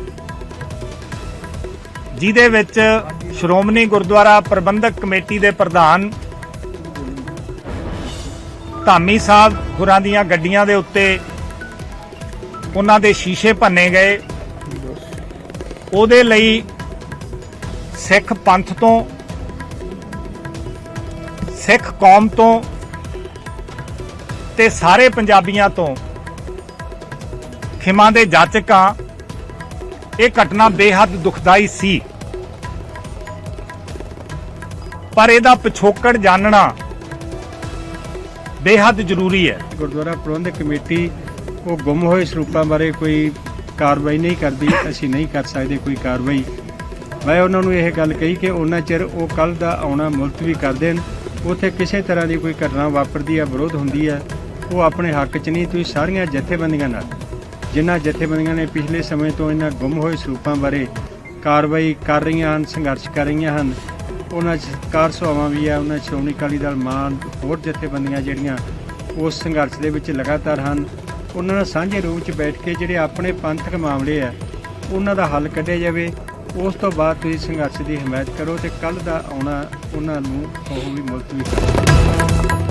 ਜਿਹਦੇ ਵਿੱਚ ਸ਼੍ਰੋਮਣੀ ਗੁਰਦੁਆਰਾ ਪ੍ਰਬੰਧਕ ਕਮੇਟੀ ਦੇ ਪ੍ਰਧਾਨ ਧਾਮੀ ਸਾਹਿਬ ਹੋਰਾਂ ਦੀਆਂ ਗੱਡੀਆਂ ਦੇ ਉੱਤੇ ਉਹਨਾਂ ਦੇ ਸ਼ੀਸ਼ੇ ਭੰਨੇ ਗਏ, ਉਹਦੇ ਲਈ ਸਿੱਖ ਪੰਥ ਤੋਂ, ਸਿੱਖ ਕੌਮ ਤੋਂ ਤੇ ਸਾਰੇ ਪੰਜਾਬੀਆਂ ਤੋਂ ਖਿਮਾ ਦੇ ਜਾਚਕ ਹਾਂ। ਇਹ ਘਟਨਾ ਬੇਹੱਦ ਦੁਖਦਾਈ ਸੀ, ਪਰ ਇਹਦਾ ਪਿਛੋਕੜ ਜਾਣਨਾ ਬੇਹੱਦ ਜ਼ਰੂਰੀ ਹੈ। ਗੁਰਦੁਆਰਾ ਪ੍ਰਬੰਧਕ ਕਮੇਟੀ ਉਹ ਗੁੰਮ ਹੋਏ ਸਰੂਪਾਂ ਬਾਰੇ ਕੋਈ ਕਾਰਵਾਈ ਨਹੀਂ ਕਰਦੀ, ਅਸੀਂ ਨਹੀਂ ਕਰ ਸਕਦੇ ਕੋਈ ਕਾਰਵਾਈ। ਮੈਂ ਉਹਨਾਂ ਨੂੰ ਇਹ ਗੱਲ ਕਹੀ ਕਿ ਉਹਨਾਂ ਚਿਰ ਉਹ ਕੱਲ ਦਾ ਆਉਣਾ ਮੁਲਤਵੀ ਕਰ ਦੇਣ। ਉੱਥੇ ਕਿਸੇ ਤਰ੍ਹਾਂ ਦੀ ਕੋਈ ਘਟਨਾ ਵਾਪਰਦੀ ਹੈ, ਵਿਰੋਧ ਹੁੰਦੀ ਹੈ, ਉਹ ਆਪਣੇ ਹੱਕ 'ਚ ਨਹੀਂ। ਤੁਸੀਂ ਸਾਰੀਆਂ ਜਥੇਬੰਦੀਆਂ ਨਾਲ, ਜਿਨ੍ਹਾਂ ਜਥੇਬੰਦੀਆਂ ਨੇ ਪਿਛਲੇ ਸਮੇਂ ਤੋਂ ਇਹਨਾਂ ਗੁੰਮ ਹੋਏ ਸਰੂਪਾਂ ਬਾਰੇ ਕਾਰਵਾਈ ਕਰ ਰਹੀਆਂ ਹਨ, ਸੰਘਰਸ਼ ਕਰ ਰਹੀਆਂ ਹਨ, ਉਹਨਾਂ 'ਚ ਸਤਿਕਾਰ ਸਭਾਵਾਂ ਵੀ ਆ, ਉਹਨਾਂ 'ਚ ਸ਼੍ਰੋਮਣੀ ਅਕਾਲੀ ਦਲ, ਮਾਨ, ਹੋਰ ਜਥੇਬੰਦੀਆਂ ਜਿਹੜੀਆਂ ਉਸ ਸੰਘਰਸ਼ ਦੇ ਵਿੱਚ ਲਗਾਤਾਰ ਹਨ, ਉਹਨਾਂ ਨਾਲ ਸਾਂਝੇ ਰੂਪ 'ਚ ਬੈਠ ਕੇ ਜਿਹੜੇ ਆਪਣੇ ਪੰਥਕ ਮਾਮਲੇ ਆ ਉਹਨਾਂ ਦਾ ਹੱਲ ਕੱਢਿਆ ਜਾਵੇ। ਉਸ ਤੋਂ ਬਾਅਦ ਤੁਸੀਂ ਸੰਘਰਸ਼ ਦੀ ਹਮਾਇਤ ਕਰੋ ਤੇ ਕੱਲ੍ਹ ਦਾ ਆਉਣਾ ਉਹਨਾਂ ਨੂੰ ਉਹ ਵੀ ਮੁਲਤਵੀ ਕਰੋ।